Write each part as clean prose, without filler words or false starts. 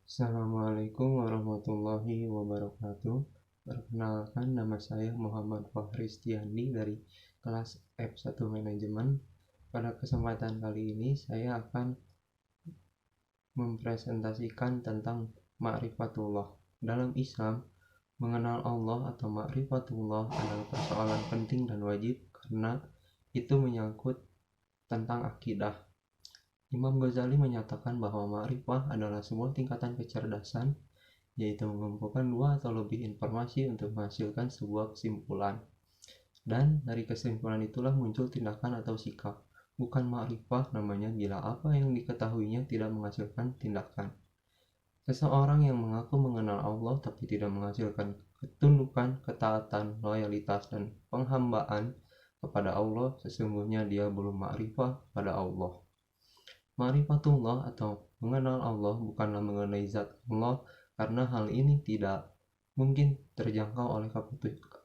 Assalamualaikum warahmatullahi wabarakatuh. Perkenalkan, nama saya Muhammad Fahri Stiandi dari kelas F1 Manajemen. Pada kesempatan kali ini saya akan mempresentasikan tentang ma'rifatullah. Dalam Islam, mengenal Allah atau ma'rifatullah adalah persoalan penting dan wajib karena itu menyangkut tentang akidah. Imam Ghazali menyatakan bahwa ma'rifah adalah sebuah tingkatan kecerdasan, yaitu mengumpulkan dua atau lebih informasi untuk menghasilkan sebuah kesimpulan. Dan dari kesimpulan itulah muncul tindakan atau sikap. Bukan ma'rifah namanya bila apa yang diketahuinya tidak menghasilkan tindakan. Seseorang yang mengaku mengenal Allah tapi tidak menghasilkan ketundukan, ketaatan, loyalitas, dan penghambaan kepada Allah, sesungguhnya dia belum ma'rifah pada Allah. Ma'rifatullah atau mengenal Allah bukanlah mengenai zat Allah, karena hal ini tidak mungkin terjangkau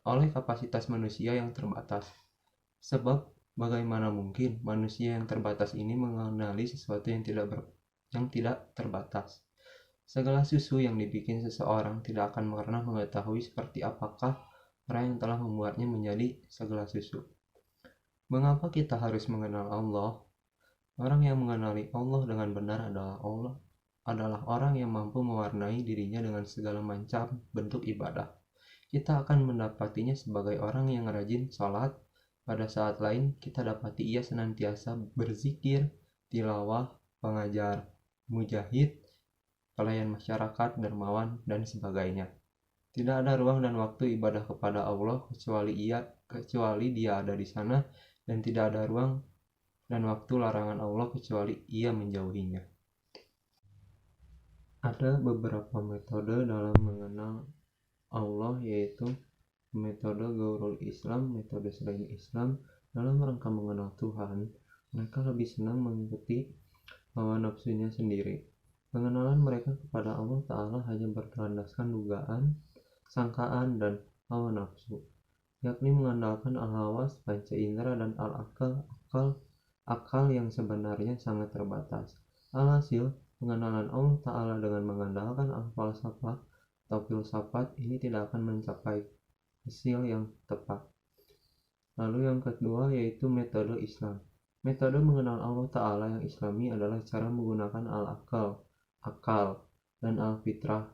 oleh kapasitas manusia yang terbatas. Sebab bagaimana mungkin manusia yang terbatas ini mengenali sesuatu yang tidak terbatas? Segala susu yang dibikin seseorang tidak akan pernah mengetahui seperti apakah orang yang telah membuatnya menjadi segala susu. Mengapa kita harus mengenal Allah? Orang yang mengenali Allah dengan benar adalah orang yang mampu mewarnai dirinya dengan segala macam bentuk ibadah. Kita akan mendapatinya sebagai orang yang rajin sholat. Pada saat lain kita dapati ia senantiasa berzikir, tilawah, pengajar, mujahid, pelayan masyarakat, dermawan, dan sebagainya. Tidak ada ruang dan waktu ibadah kepada Allah kecuali dia ada di sana, dan tidak ada ruang dan waktu larangan Allah kecuali ia menjauhinya. Ada beberapa metode dalam mengenal Allah, yaitu metode Gaurul Islam, metode selain Islam. Dalam rangka mengenal Tuhan, mereka lebih senang mengikuti hawa nafsunya sendiri. Pengenalan mereka kepada Allah Ta'ala hanya berlandaskan dugaan, sangkaan, dan hawa nafsu, yakni mengandalkan al-hawas, panca indera, dan akal yang sebenarnya sangat terbatas. Alhasil, pengenalan Allah Ta'ala dengan mengandalkan al-falsafah atau filsafat ini tidak akan mencapai hasil yang tepat. Lalu yang kedua yaitu metode Islam. Metode mengenal Allah Ta'ala yang islami adalah cara menggunakan akal, dan al-fitrah,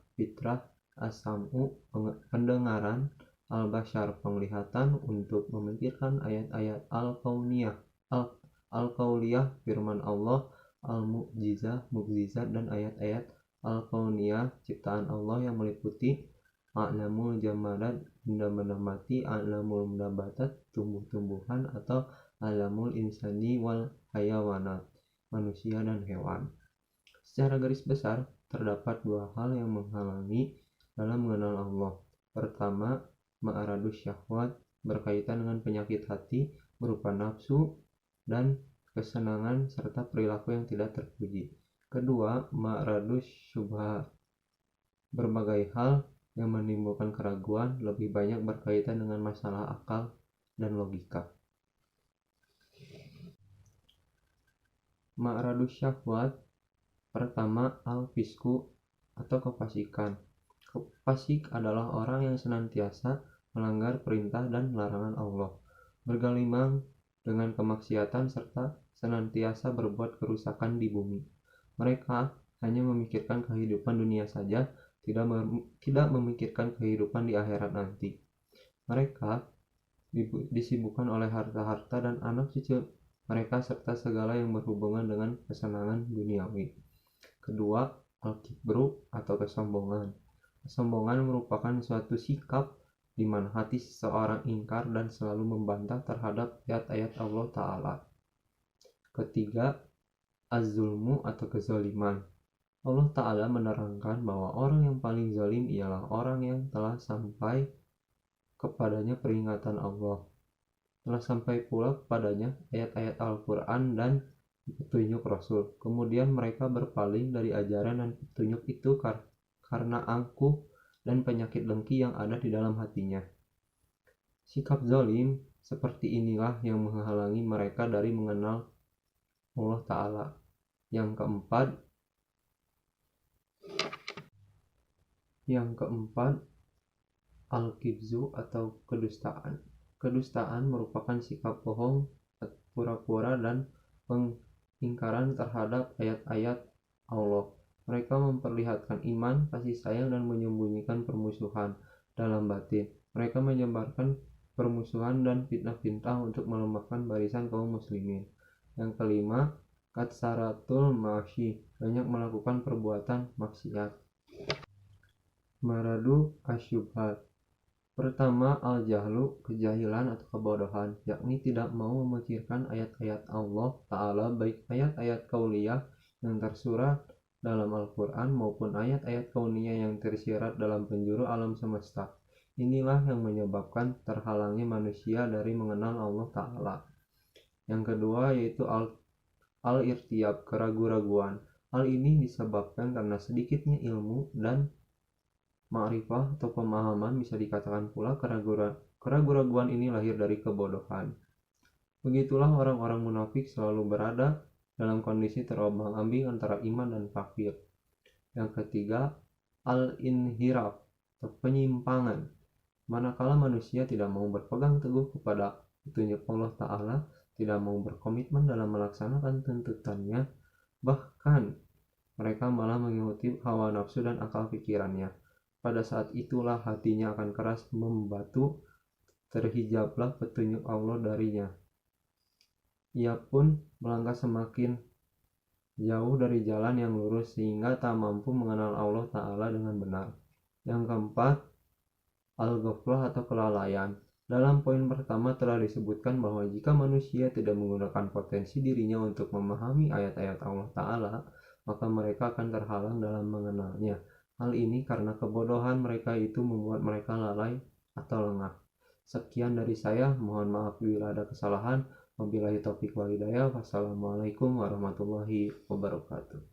as-sam'u, pendengaran, al-bashar, penglihatan, untuk memikirkan ayat-ayat al-kauliyah, firman Allah, al-mukjizat, dan ayat-ayat al-kauniyah, ciptaan Allah yang meliputi a'lamul jamadat, benda-benda mati, a'lamul nabatat, tumbuh-tumbuhan, atau a'lamul insani wal hayawanat, manusia dan hewan. Secara garis besar, terdapat dua hal yang menghalangi dalam mengenal Allah. Pertama, ma'aradus syahwat, berkaitan dengan penyakit hati berupa nafsu dan kesenangan serta perilaku yang tidak terpuji. Kedua, ma'radus syubhat, berbagai hal yang menimbulkan keraguan, lebih banyak berkaitan dengan masalah akal dan logika. Ma'radus syahwat, pertama, al-fisku atau kefasikan. Fasik adalah orang yang senantiasa melanggar perintah dan larangan Allah, bergelimang dengan kemaksiatan, serta senantiasa berbuat kerusakan di bumi. Mereka hanya memikirkan kehidupan dunia saja, tidak memikirkan kehidupan di akhirat nanti. Mereka disibukkan oleh harta-harta dan anak cucu mereka serta segala yang berhubungan dengan kesenangan duniawi. Kedua, al-kibru atau kesombongan. Kesombongan merupakan suatu sikap di mana hati seseorang ingkar dan selalu membantah terhadap ayat-ayat Allah Ta'ala. Ketiga, az-zulmu atau kezaliman. Allah Ta'ala menerangkan bahwa orang yang paling zalim ialah orang yang telah sampai kepadanya peringatan Allah, telah sampai pula kepadanya ayat-ayat Al-Quran dan petunjuk Rasul. Kemudian mereka berpaling dari ajaran dan petunjuk itu karena angkuh dan penyakit dengki yang ada di dalam hatinya. Sikap zalim seperti inilah yang menghalangi mereka dari mengenal Allah Ta'ala. Yang keempat, Yang keempat, al-kibzu atau kedustaan. Kedustaan merupakan sikap bohong, pura-pura, dan pengingkaran terhadap ayat-ayat Allah. Mereka memperlihatkan iman, kasih sayang, dan menyembunyikan permusuhan dalam batin. Mereka menyebarkan permusuhan dan fitnah-fitnah untuk melemahkan barisan kaum muslimin. Yang kelima, katsaratul ma'asi, banyak melakukan perbuatan maksiat. Maradu asyubhat. Pertama, al-jahlu, kejahilan atau kebodohan, yakni tidak mau memikirkan ayat-ayat Allah Ta'ala, baik ayat-ayat kauliyah yang tersurat dalam Al-Quran maupun ayat-ayat kauniyah yang tersirat dalam penjuru alam semesta. Inilah yang menyebabkan terhalangnya manusia dari mengenal Allah Ta'ala. Yang kedua yaitu al-irtiyab, keraguan-raguan. Hal ini disebabkan karena sedikitnya ilmu dan ma'rifah atau pemahaman. Bisa dikatakan pula keraguan-raguan ini lahir dari kebodohan. Begitulah orang-orang munafik selalu berada dalam kondisi terombang-ambing antara iman dan kafir. Yang ketiga, al-inhiraf atau penyimpangan. Manakala manusia tidak mau berpegang teguh kepada petunjuk Allah Ta'ala, tidak mau berkomitmen dalam melaksanakan tuntutannya, bahkan mereka malah mengikuti hawa nafsu dan akal pikirannya. Pada saat itulah hatinya akan keras membatu, terhijablah petunjuk Allah darinya. Ia pun melangkah semakin jauh dari jalan yang lurus sehingga tak mampu mengenal Allah Ta'ala dengan benar. Yang keempat, al-ghaflah atau kelalaian. Dalam poin pertama telah disebutkan bahwa jika manusia tidak menggunakan potensi dirinya untuk memahami ayat-ayat Allah Ta'ala, maka mereka akan terhalang dalam mengenalnya. Hal ini karena kebodohan mereka itu membuat mereka lalai atau lengah. Sekian dari saya, mohon maaf bila ada kesalahan. Wabillahi taufiq wal hidayah. Wassalamualaikum warahmatullahi wabarakatuh.